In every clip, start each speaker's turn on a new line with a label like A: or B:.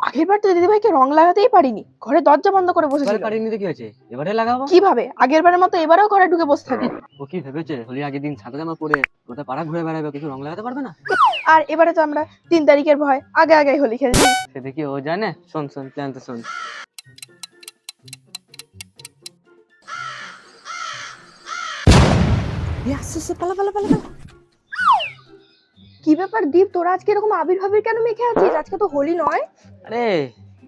A: আগেরবার তো দিদিভাইকে রং লাগাতেই পারিনি, ঘরে দরজা বন্ধ করে বসেছিল।
B: পারিনি তো কি হয়েছে, এবারে লাগাবো।
A: কিভাবে? আগেরবারের মতো এবারেও ঘরে ঢুকে বসে থাকবে।
B: ও কি ভেবেছে হোলির আগের দিন সাদা জামা পরে গোটা পাড়া ঘুরে বেড়াবে, কিছু রং লাগাতে পারবে না?
A: আর এবারে তো আমরা 3 তারিখের ভয় আগে আগে হোলি খেলছি।
B: সে দেখি ও জানে। শোন শোন প্ল্যান তো শোন।
A: কি ব্যাপার দীপ, তোরা আজকে এরকম আবির ভাবির কেন মেখে আছিস? আজকে তো হোলি নয়।
B: আরে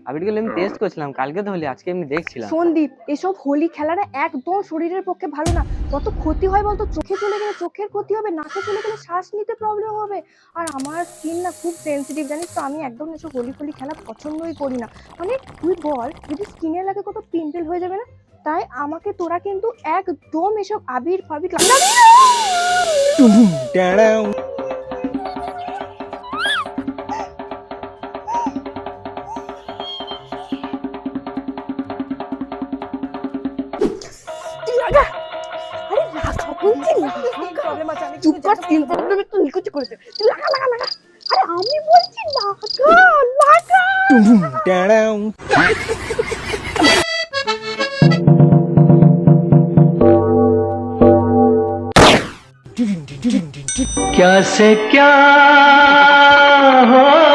B: আবিরগুলো আমি টেস্ট করছিলাম, কালকে তো হোলি, আজকে এমনি দেখছিলাম।
A: শোন দীপ, এসব হোলি খেলাটা একদম শরীরের পক্ষে ভালো না। কত ক্ষতি হয় বলতো, চোখে চলে গেলে চোখের ক্ষতি হবে, নাকে চলে গেলে শ্বাস নিতে প্রবলেম হবে। আর আমার স্কিন না খুব সেনসিটিভ, জানিস তো। আমি একদম এসব হোলি ফোলি খেলা পছন্দই করি না। মানে তুই বল, যদি স্কিনে লাগে কত পিম্পল হয়ে যাবে না। তাই আমাকে তোরা কিন্তু একদম এসব আবির ফাবির চুপ কর, স্কিন প্রবলেম একটু নিকুচি করেছে। তুই লাগা লাগা লাগা। আরে আমি বলছি লাগা লাগা।
C: क्या से क्या हो